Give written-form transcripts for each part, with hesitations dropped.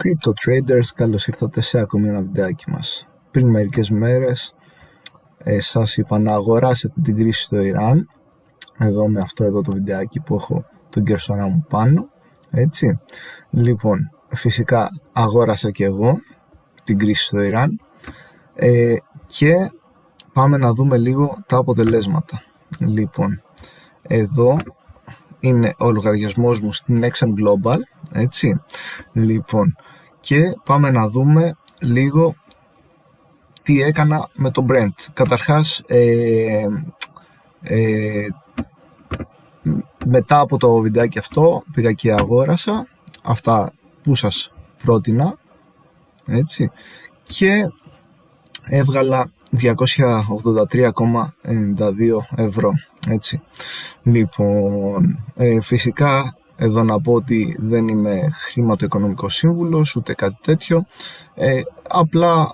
Crypto traders, καλώς ήρθατε σε ακόμη ένα βιντεάκι μας. Πριν μερικές μέρες σας είπα να αγοράσετε την κρίση στο Ιράν, εδώ με αυτό εδώ το βιντεάκι που έχω τον κερσόνα μου πάνω, έτσι. Λοιπόν, φυσικά αγόρασα και εγώ την κρίση στο Ιράν και πάμε να δούμε λίγο τα αποτελέσματα. Λοιπόν, εδώ είναι ο λογαριασμός μου στην XM Global, έτσι. Λοιπόν, και πάμε να δούμε λίγο τι έκανα με το Brent. Καταρχάς, μετά από το βιντεάκι αυτό πήγα και αγόρασα αυτά που σας πρότεινα, έτσι, και έβγαλα 283,92 ευρώ, έτσι. Λοιπόν, φυσικά εδώ να πω ότι δεν είμαι χρηματοοικονομικός σύμβουλος ούτε κάτι τέτοιο, απλά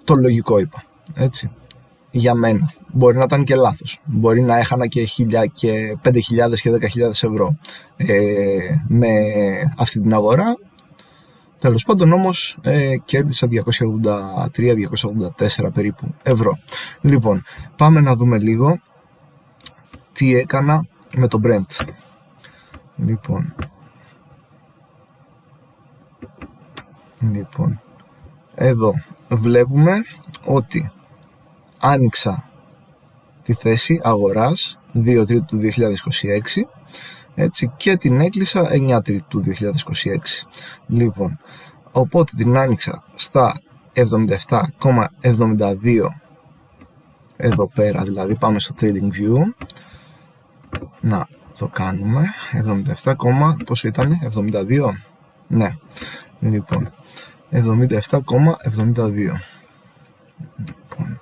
το λογικό είπα, έτσι, για μένα. Μπορεί να ήταν και λάθος, μπορεί να έχανα και 1.000 και 5.000 και 10.000 ευρώ με αυτή την αγορά. Τέλος πάντων όμως κέρδισα 283-284 περίπου ευρώ. Λοιπόν, πάμε να δούμε λίγο τι έκανα με το Brent. Λοιπόν, εδώ βλέπουμε ότι άνοιξα τη θέση αγοράς 2 Τρίτου του 2026, έτσι, και την έκλεισα 9 Τρίτου του 2026. Λοιπόν, οπότε την άνοιξα στα 77,72 εδώ πέρα, δηλαδή πάμε στο Trading View να το κάνουμε 77, πόσο ήτανε, 72, ναι, λοιπόν 77,72. Λοιπόν,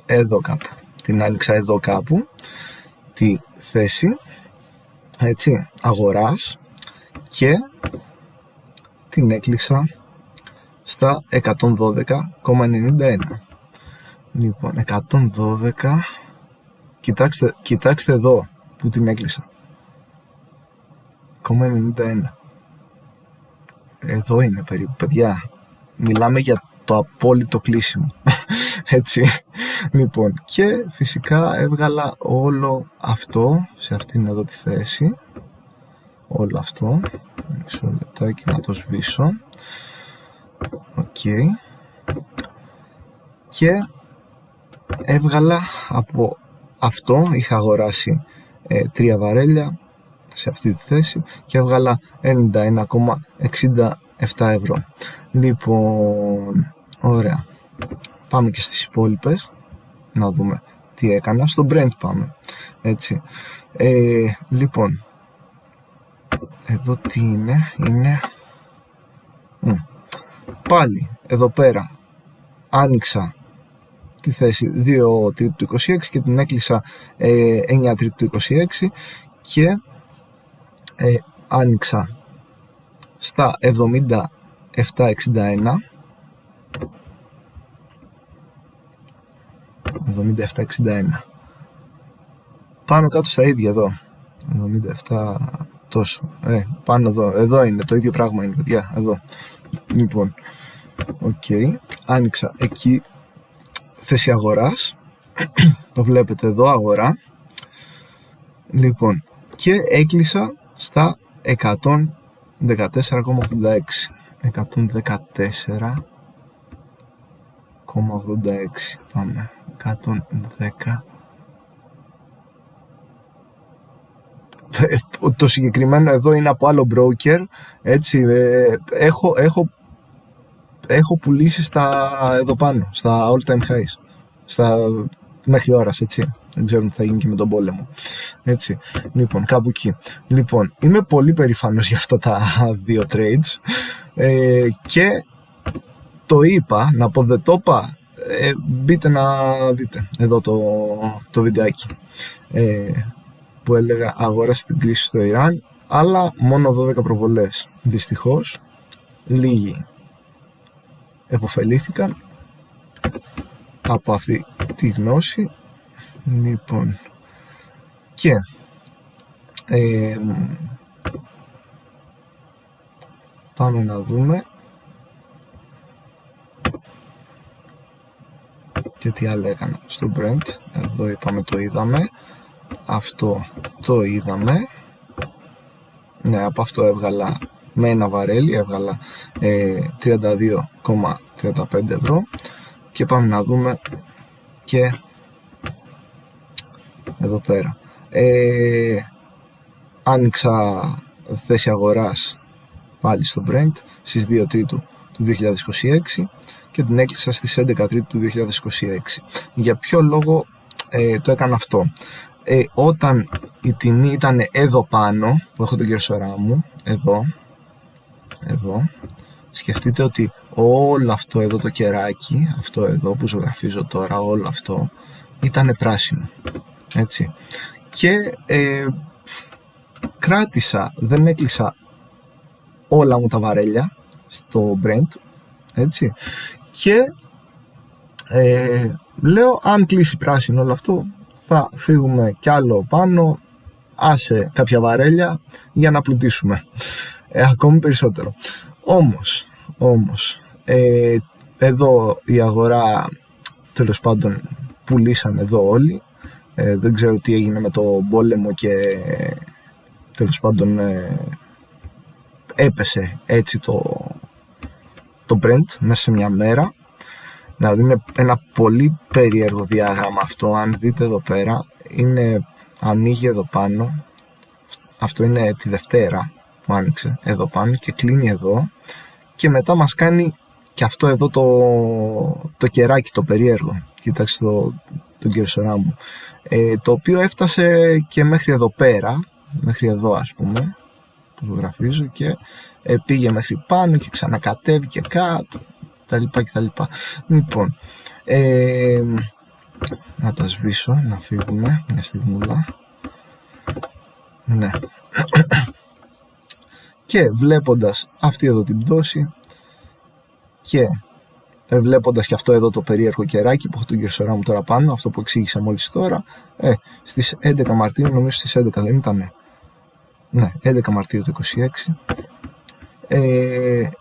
εδώ κάπου την άνοιξα, εδώ κάπου τη θέση, έτσι, αγοράς, και την έκλεισα στα 112,91. Λοιπόν, 112, κοιτάξτε εδώ που την έκλεισα, 91. Εδώ είναι περίπου, παιδιά, μιλάμε για το απόλυτο κλείσιμο, έτσι. Λοιπόν, και φυσικά έβγαλα όλο αυτό σε αυτήν εδώ τη θέση, όλο αυτό, μισό λεπτάκι να το σβήσω, ok, και έβγαλα από αυτό, είχα αγοράσει 3 βαρέλια σε αυτή τη θέση και έβγαλα 91,67 ευρώ. Λοιπόν, ωραία, πάμε και στις υπόλοιπες να δούμε τι έκανα. Στο Brent πάμε, έτσι. Λοιπόν, εδώ τι είναι πάλι εδώ πέρα άνοιξα τη θέση 2 Τρίτου του 26 και την έκλεισα 9 Τρίτου του 26 και άνοιξα στα 77,61 πάνω κάτω στα ίδια εδώ, 77 τόσο, πάνω εδώ είναι το ίδιο πράγμα, είναι, παιδιά, εδώ. Λοιπόν, ok, άνοιξα εκεί θέση αγοράς, το βλέπετε εδώ, αγορά. Λοιπόν, και έκλεισα στα 114,86. 114,86, πάμε, 110. Το συγκεκριμένο εδώ είναι από άλλο broker, έτσι, έχω πουλήσει στα εδώ πάνω, στα all time highs, μέχρι ώρας, έτσι, δεν ξέρω τι θα γίνει και με τον πόλεμο, έτσι. Λοιπόν, κάπου εκεί. Λοιπόν, είμαι πολύ περήφανος για αυτά τα 2 trades, και το είπα, να πω δεν το είπα, μπείτε να δείτε εδώ το βιντεάκι που έλεγα αγόρασε την κρίση στο Ιράν, αλλά μόνο 12 προβολές. Δυστυχώς λίγοι επωφελήθηκαν από αυτή τη γνώση. Λοιπόν, και πάμε να δούμε και τι άλλο έκανα στο Brent. Εδώ είπαμε το είδαμε, αυτό το είδαμε. Ναι, από αυτό έβγαλα με ένα βαρέλι, έβγαλα 32,35 ευρώ. Και πάμε να δούμε και εδώ πέρα. Άνοιξα θέση αγοράς πάλι στο Brent στις 2 Τρίτου του 2026 και την έκλεισα στις 11 Τρίτου του 2026. Για ποιο λόγο το έκανα αυτό? Όταν η τιμή ήταν εδώ πάνω, που έχω τον κερσορά μου, εδώ, σκεφτείτε ότι όλο αυτό εδώ το κεράκι, αυτό εδώ που ζωγραφίζω τώρα, όλο αυτό ήταν πράσινο, έτσι, και κράτησα, δεν έκλεισα όλα μου τα βαρέλια στο Brent, έτσι, και λέω αν κλείσει πράσινο όλο αυτό θα φύγουμε κι άλλο πάνω, άσε κάποια βαρέλια για να πλουτίσουμε ακόμη περισσότερο. Όμως εδώ η αγορά, τέλος πάντων, πουλήσαν εδώ όλοι. Δεν ξέρω τι έγινε με το πόλεμο και τέλος πάντων έπεσε έτσι το Brent μέσα σε μια μέρα. Δηλαδή είναι ένα πολύ περίεργο διάγραμμα αυτό. Αν δείτε εδώ πέρα, ανοίγει εδώ πάνω, αυτό είναι τη Δευτέρα που άνοιξε εδώ πάνω και κλείνει εδώ, και μετά μας κάνει και αυτό εδώ το κεράκι το περίεργο. Κοίταξε τον κερσορά μου, το οποίο έφτασε και μέχρι εδώ πέρα, μέχρι εδώ ας πούμε που ζωγραφίζω, και πήγε μέχρι πάνω και ξανακατέβηκε κάτω, κτλ. Λοιπόν, να τα σβήσω, να φύγουμε μια στιγμούλα. Ναι. Και βλέποντας αυτή εδώ την πτώση και βλέποντας και αυτό εδώ το περίεργο κεράκι που έχω τον κερσορά μου τώρα πάνω, αυτό που εξήγησα μόλις τώρα, στις 11 Μαρτίου, νομίζω στις 11 δεν ήτανε? Ναι, 11 Μαρτίου του 26,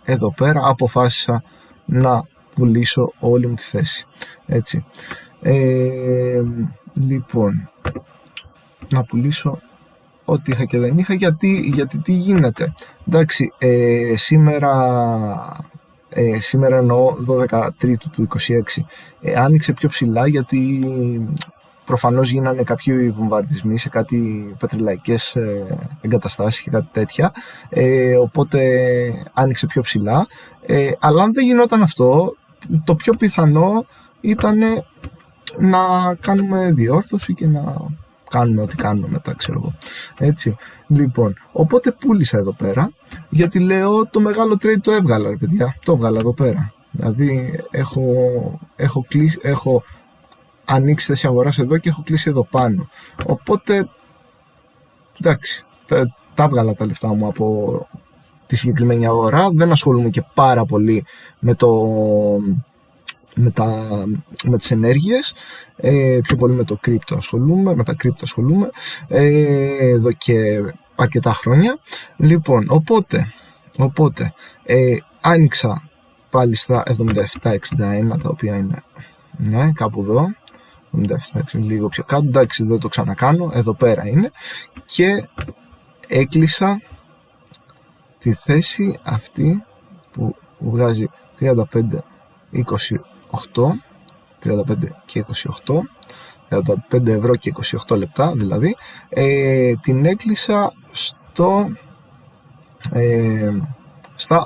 εδώ πέρα αποφάσισα να πουλήσω όλη μου τη θέση, έτσι. Λοιπόν, να πουλήσω ό,τι είχα και δεν είχα, γιατί τι γίνεται? Εντάξει, σήμερα εννοώ 12 Τρίτου του 26, άνοιξε πιο ψηλά γιατί προφανώς γίνανε κάποιοι βομβαρδισμοί σε κάτι πετρελαϊκές εγκαταστάσεις και κάτι τέτοια, οπότε άνοιξε πιο ψηλά, αλλά αν δεν γινόταν αυτό, το πιο πιθανό ήταν να κάνουμε διόρθωση και να κάνουμε ό,τι κάνουμε μετά, ξέρω εγώ, έτσι. Λοιπόν, οπότε πούλησα εδώ πέρα, γιατί λέω το μεγάλο trade το έβγαλα, ρε παιδιά, το έβγαλα εδώ πέρα. Δηλαδή έχω ανοίξει θέση αγοράς εδώ και έχω κλείσει εδώ πάνω, οπότε εντάξει, τα έβγαλα τα λεφτά μου από τη συγκεκριμένη αγορά. Δεν ασχολούμαι και πάρα πολύ με τις ενέργειες, πιο πολύ με το κρύπτο ασχολούμαι, με τα κρύπτο ασχολούμαι εδώ και αρκετά χρόνια. Λοιπόν, οπότε άνοιξα πάλι στα 77,61, τα οποία είναι, ναι, κάπου εδώ, 77, λίγο πιο κάτω, εντάξει, δεν το ξανακάνω, εδώ πέρα είναι, και έκλεισα τη θέση αυτή που βγάζει 35 και 28, 35 ευρώ και 28 λεπτά δηλαδή, την έκλεισα στα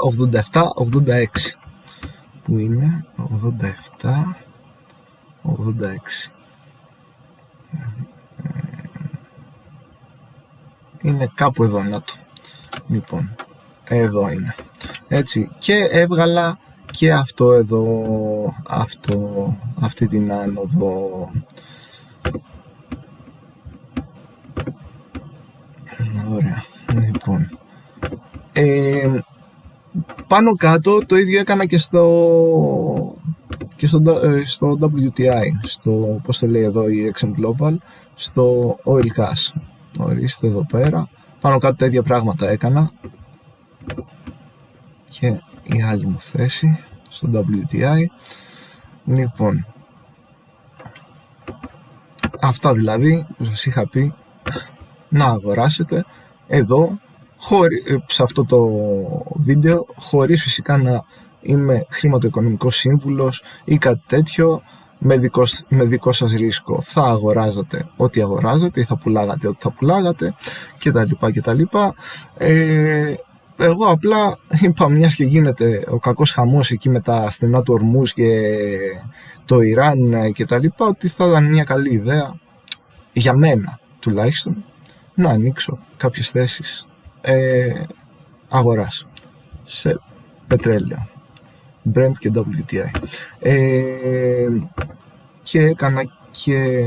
87-86, που είναι 87-86, είναι κάπου εδώ, να το, λοιπόν, εδώ είναι, έτσι, και έβγαλα και αυτό εδώ, αυτή την άνοδο. Ωραία, λοιπόν, πάνω κάτω το ίδιο έκανα και στο WTI, στο, πώς το λέει εδώ η XM Global, στο Oil Cash. Ορίστε εδώ πέρα, πάνω κάτω τα ίδια πράγματα έκανα. και η άλλη μου θέση στο WTI. Λοιπόν, αυτά δηλαδή που σας είχα πει να αγοράσετε εδώ σε αυτό το βίντεο, χωρίς φυσικά να είμαι χρηματοοικονομικός σύμβουλος ή κάτι τέτοιο, με δικό σας ρίσκο. Θα αγοράζατε ό,τι αγοράζατε ή θα πουλάγατε ό,τι θα πουλάγατε κτλ. Εγώ απλά είπα, μιας και γίνεται ο κακός χαμός εκεί με τα στενά του Ορμούζ και το Ιράν και τα λοιπά, ότι θα ήταν μια καλή ιδέα για μένα τουλάχιστον να ανοίξω κάποιες θέσεις αγοράς σε πετρέλαιο, Brent και WTI, και έκανα και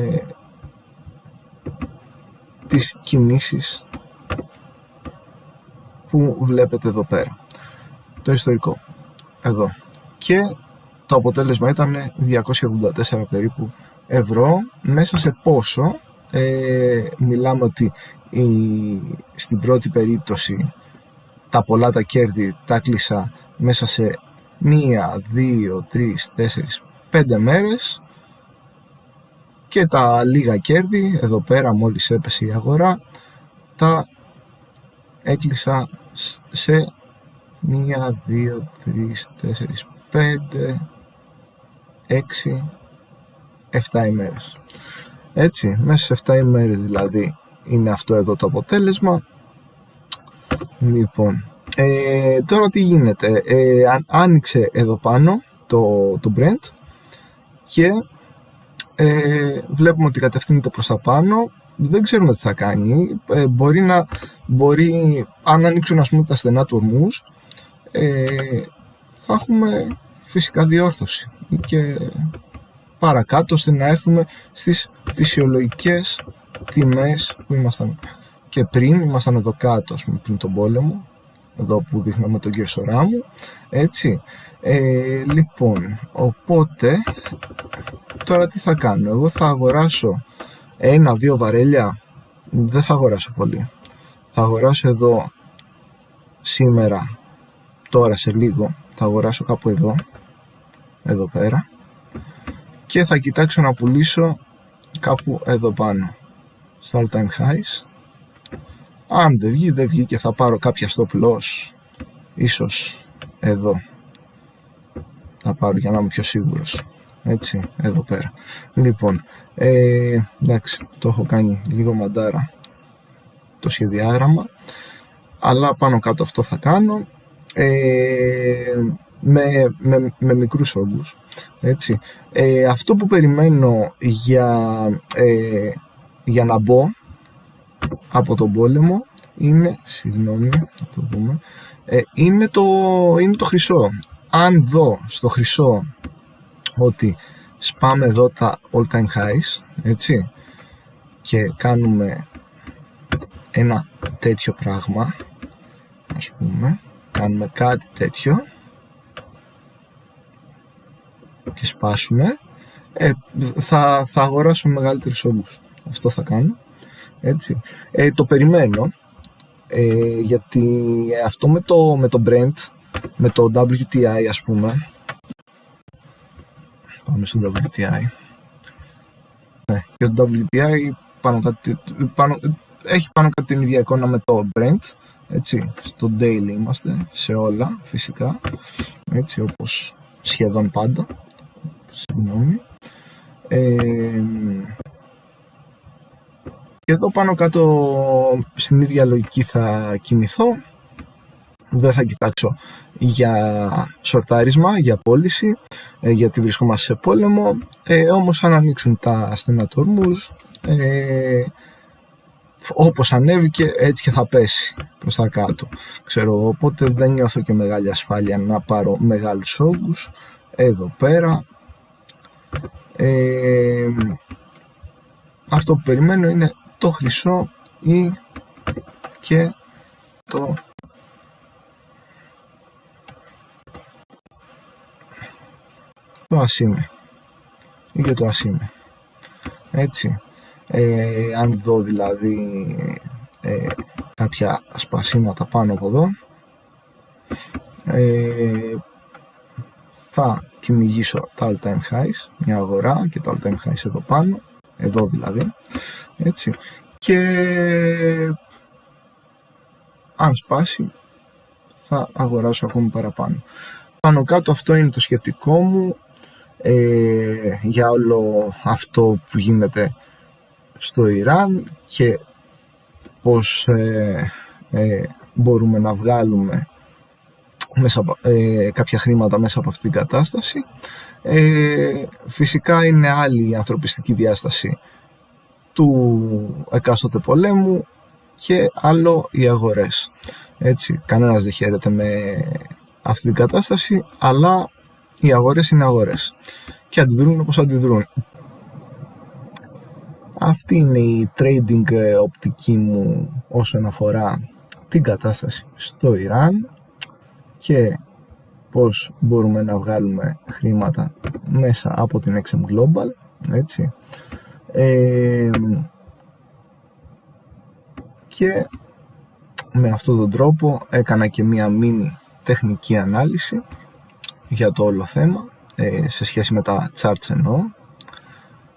τις κινήσεις που βλέπετε εδώ πέρα, το ιστορικό εδώ, και το αποτέλεσμα ήταν 284 περίπου ευρώ. Μέσα σε πόσο μιλάμε ότι στην πρώτη περίπτωση τα πολλά τα κέρδη τα κλείσα μέσα σε 1, 2, 3, 4, 5 μέρες, και τα λίγα κέρδη εδώ πέρα μόλις έπεσε η αγορά τα έκλεισα σε 1, 2, 3, 4, 5, 6, 7 ημέρες. Έτσι, μέσα σε 7 ημέρες δηλαδή είναι αυτό εδώ το αποτέλεσμα. Λοιπόν, τώρα τι γίνεται, άνοιξε εδώ πάνω το Brent και βλέπουμε ότι κατευθύνεται προς τα πάνω. Δεν ξέρουμε τι θα κάνει. Μπορεί αν ανοίξουν, ας πούμε, τα στενά του Ορμούζ, θα έχουμε φυσικά διόρθωση και παρακάτω, ώστε να έρθουμε στις φυσιολογικές τιμές που ήμασταν και πριν. Ήμασταν εδώ κάτω, ας πούμε, πριν τον πόλεμο, εδώ που δείχναμε τον κερσορά μου, έτσι. Λοιπόν, οπότε τώρα τι θα κάνω? Εγώ θα αγοράσω 1-2 βαρέλια, δεν θα αγοράσω πολύ. Θα αγοράσω εδώ σήμερα, τώρα σε λίγο, θα αγοράσω κάπου εδώ πέρα, και θα κοιτάξω να πουλήσω κάπου εδώ πάνω στα all time highs. Αν δεν βγει και θα πάρω κάποια stop loss, ίσως εδώ θα πάρω για να είμαι πιο σίγουρος, έτσι, εδώ πέρα. Λοιπόν, εντάξει, το έχω κάνει λίγο μαντάρα το σχεδιάγραμμα, αλλά πάνω κάτω αυτό θα κάνω, με μικρούς όγκους, έτσι. Αυτό που περιμένω για να μπω από τον πόλεμο είναι, συγγνώμη, να το δούμε, είναι το χρυσό. Αν δω στο χρυσό ότι σπάμε εδώ τα all time highs, έτσι, και κάνουμε ένα τέτοιο πράγμα, ας πούμε, κάνουμε κάτι τέτοιο και σπάσουμε, θα αγοράσουμε μεγαλύτερους όγκους. Αυτό θα κάνω, έτσι. Το περιμένω, γιατί αυτό με το Brent, με το WTI, ας πούμε, πάμε στο WTI, και το WTI έχει πάνω κάτω την ίδια εικόνα με το Brent, έτσι. Στο daily είμαστε σε όλα, φυσικά, έτσι, όπως σχεδόν πάντα, συγγνώμη. Και εδώ πάνω κάτω στην ίδια λογική θα κινηθώ. Δεν θα κοιτάξω για σορτάρισμα, για πώληση, γιατί βρισκόμαστε σε πόλεμο, όμως αν ανοίξουν τα στενά του Ορμούζ, όπως ανέβηκε έτσι και θα πέσει προς τα κάτω, ξέρω, οπότε δεν νιώθω και μεγάλη ασφάλεια να πάρω μεγάλους όγκους εδώ πέρα. Αυτό που περιμένω είναι το χρυσό ή και το ασίμι, ή και το ασίμι, έτσι. Αν δω δηλαδή κάποια σπασίματα πάνω από εδώ, Θα κυνηγήσω τα all time highs, μια αγορά και τα all time highs εδώ πάνω, εδώ δηλαδή, έτσι, και αν σπάσει θα αγοράσω ακόμη παραπάνω. Πάνω κάτω αυτό είναι το σκεπτικό μου για όλο αυτό που γίνεται στο Ιράν και πώς μπορούμε να βγάλουμε κάποια χρήματα μέσα από αυτήν την κατάσταση. Φυσικά είναι άλλη η ανθρωπιστική διάσταση του εκάστοτε πολέμου και άλλο οι αγορές. Έτσι, κανένας δεν χαίρεται με αυτή την κατάσταση, αλλά οι αγορές είναι αγορές και αντιδρούν όπως αντιδρούν. Αυτή είναι η trading οπτική μου όσον αφορά την κατάσταση στο Ιράν και πώς μπορούμε να βγάλουμε χρήματα μέσα από την XM Global, έτσι. Και με αυτόν τον τρόπο έκανα και μία μίνι τεχνική ανάλυση για το όλο θέμα, σε σχέση με τα charts εννοώ,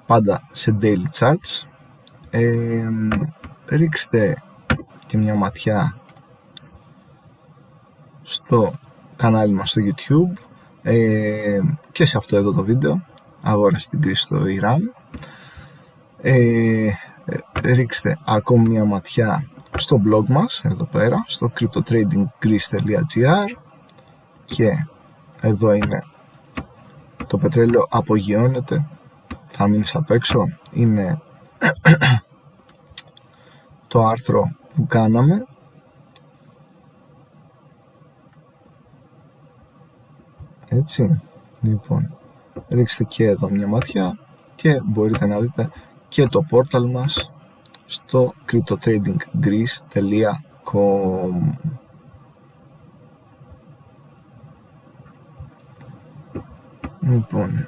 πάντα σε daily charts. Ρίξτε και μια ματιά στο κανάλι μας στο YouTube και σε αυτό εδώ το βίντεο, αγορά στην κρίση στο Ιράν. Ρίξτε ακόμη μια ματιά στο blog μας εδώ πέρα, στο cryptotradinggreece.gr, και εδώ είναι το πετρέλαιο απογειώνεται, θα μείνεις απ' έξω, είναι το άρθρο που κάναμε. Έτσι, λοιπόν, ρίξτε και εδώ μια ματιά και μπορείτε να δείτε και το πόρταλ μας στο cryptotradinggreece.com. Λοιπόν,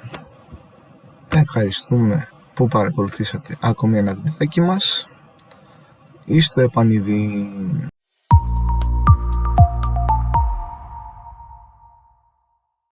ευχαριστούμε που παρακολουθήσατε ακόμη ένα βιντεάκι μας. Είστε επανειδή.